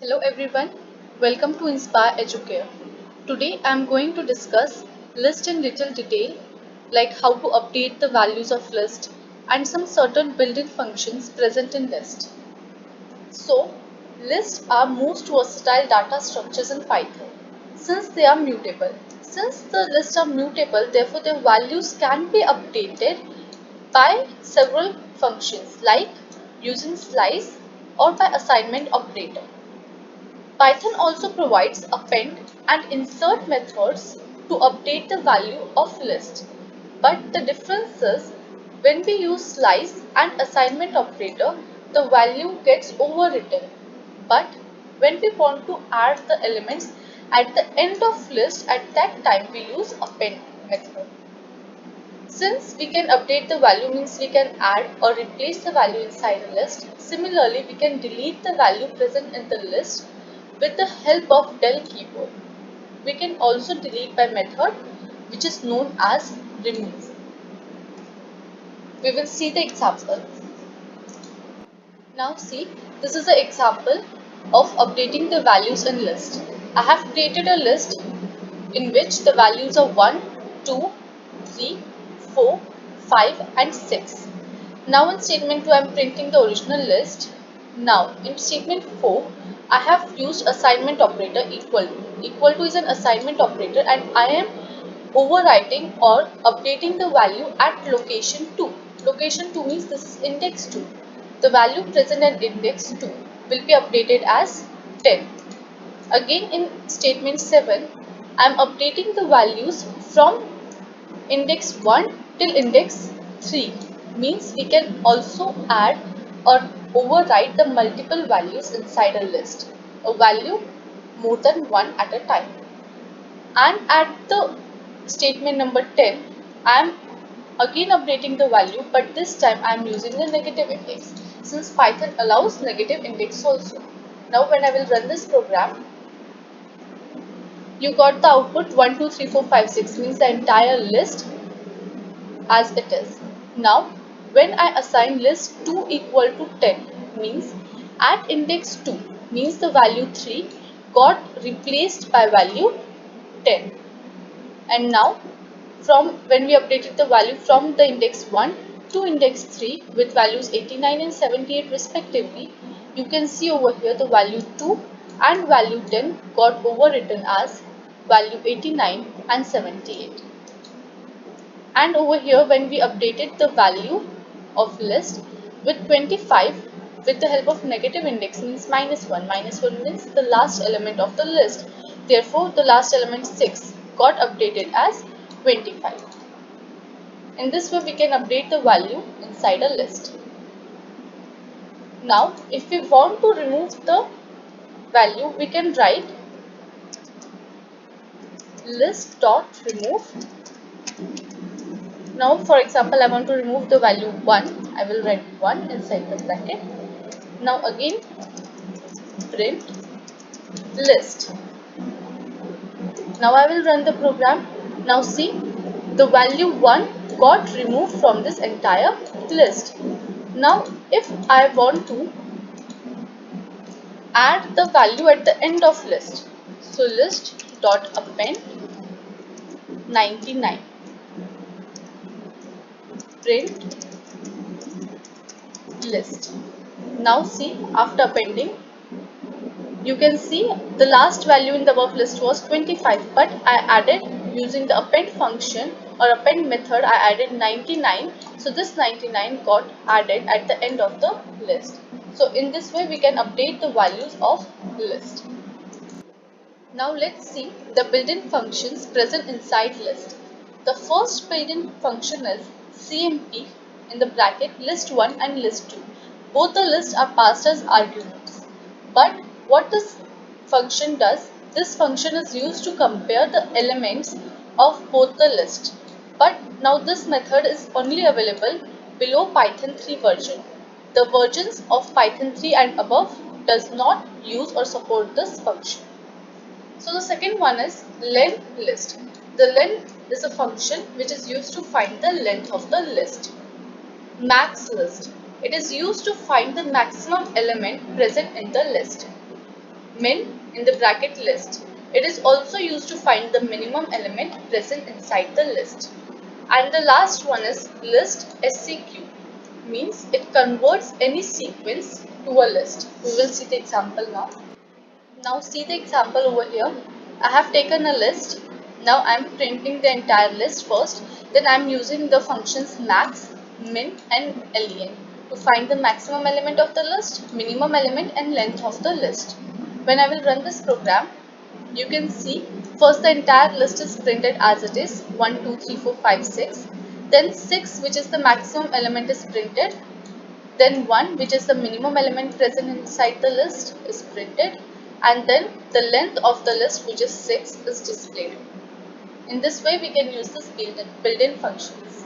Hello everyone, welcome to Inspire Educare. Today I am going to discuss list in little detail, like how to update the values of list and some certain built-in functions present in list. So, lists are most versatile data structures in Python since they are mutable. Since the lists are mutable, therefore their values can be updated by several functions like using slice or by assignment operator. Python also provides append and insert methods to update the value of list. But the difference is when we use slice and assignment operator, the value gets overwritten. But when we want to add the elements at the end of list, at that time we use append method. Since we can update the value means we can add or replace the value inside a list. Similarly, we can delete the value present in the list with the help of del keyboard. We can also delete by method which is known as remove. We will see the example. Now see, this is an example of updating the values in list. I have created a list in which the values are 1, 2, 3, 4, 5 and 6. Now in statement 2 I am printing the original list. Now in statement 4 I have used assignment operator equal to. Equal to is an assignment operator and I am overwriting or updating the value at location 2. Location 2 means this is index 2. The value present at index 2 will be updated as 10. Again in statement 7, I am updating the values from index 1 till index 3. Means we can also add or override the multiple values inside a list. A value more than one at a time. And at the statement number 10, I am again updating the value, but this time I am using the negative index since Python allows negative index also. Now when I will run this program, you got the output 1, 2, 3, 4, 5, 6 means the entire list as it is. Now when I assign list 2 equal to 10 means at index 2 means the value 3 got replaced by value 10. And now from when we updated the value from the index 1 to index 3 with values 89 and 78 respectively, you can see over here the value 2 and value 10 got overwritten as value 89 and 78. And over here when we updated the value of list with 25 with the help of negative index means minus 1 means the last element of the list, therefore the last element 6 got updated as 25. In this way we can update the value inside a list. Now if we want to remove the value, we can write list dot remove. Now for example I want to remove the value 1, I will write 1 inside the bracket. Now again print list. Now I will run the program. Now see, the value 1 got removed from this entire list. Now if I want to add the value at the end of list, so list dot append 99, print list. Now see, after appending, you can see the last value in the above list was 25, but I added using the append function or append method, I added 99. So this 99 got added at the end of the list. So in this way we can update the values of list. Now let's see the built-in functions present inside list. The first built-in function is CMP in the bracket list1 and list2. Both the lists are passed as arguments. But what this function does, this function is used to compare the elements of both the list. But now this method is only available below Python 3 version. The versions of Python 3 and above does not use or support this function. So the second one is len list. The len is a function which is used to find the length of the list. Max list. It is used to find the maximum element present in the list. min in the bracket list. It is also used to find the minimum element present inside the list. And the last one is list SCQ, means it converts any sequence to a list. We will see the example now. Now see the example over here. I have taken a list. Now I am printing the entire list first. Then I am using the functions max, min and len to find the maximum element of the list, minimum element and length of the list. When I will run this program, you can see first the entire list is printed as it is 1, 2, 3, 4, 5, 6. Then 6, which is the maximum element, is printed. Then 1, which is the minimum element present inside the list, is printed, and then the length of the list, which is 6, is displayed. In this way we can use this built-in functions.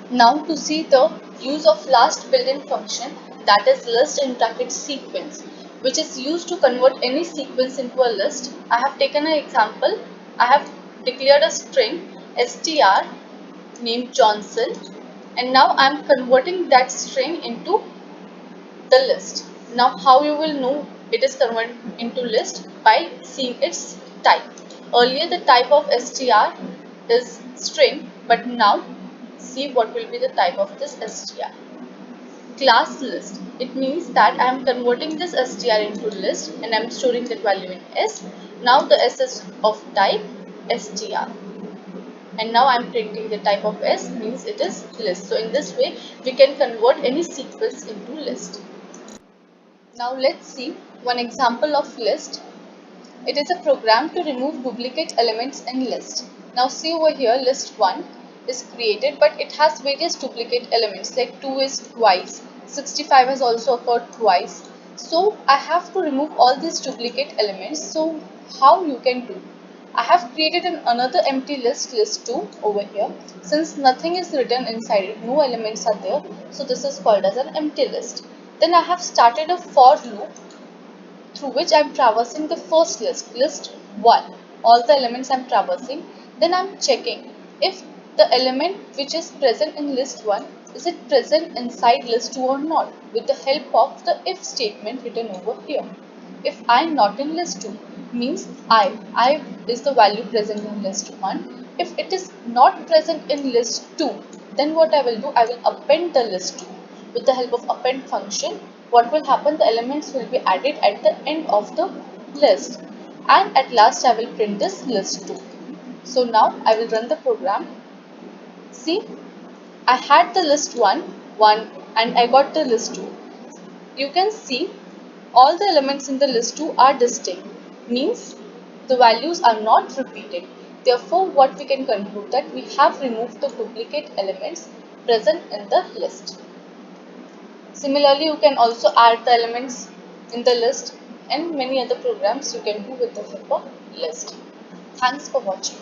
Now to see the use of last built-in function, that is list in bracket sequence, which is used to convert any sequence into a list. I have taken an example. I have declared a string str named Johnson, and now I am converting that string into the list. Now how you will know it is converted into list? By seeing its type. Earlier the type of str is string, but now see what will be the type of this str. Class list. It means that I am converting this str into list and I am storing that value in s. Now the s is of type str. And now I am printing the type of s, means it is list. So in this way we can convert any sequence into list. Now let's see one example of list. It is a program to remove duplicate elements in list. Now see over here, list 1 is created, but it has various duplicate elements, like 2 is twice, 65 has also occurred twice. So I have to remove all these duplicate elements. So how you can do? I have created another empty list, list 2 over here. Since nothing is written inside it, no elements are there, so this is called as an empty list. Then I have started a for loop through which I am traversing the first list, list 1, all the elements I am traversing. Then I am checking if the element which is present in list 1 is it present inside list 2 or not, with the help of the if statement written over here. If I not in list 2, means I is the value present in list 1. If it is not present in list 2, then what I will do, I will append the list 2. With the help of append function, what will happen, the elements will be added at the end of the list, and at last I will print this list 2. So now I will run the program. See, I had the list 1 and I got the list 2. You can see all the elements in the list 2 are distinct, means the values are not repeated. Therefore, what we can conclude, that we have removed the duplicate elements present in the list. Similarly, you can also add the elements in the list, and many other programs you can do with the help of list. Thanks for watching.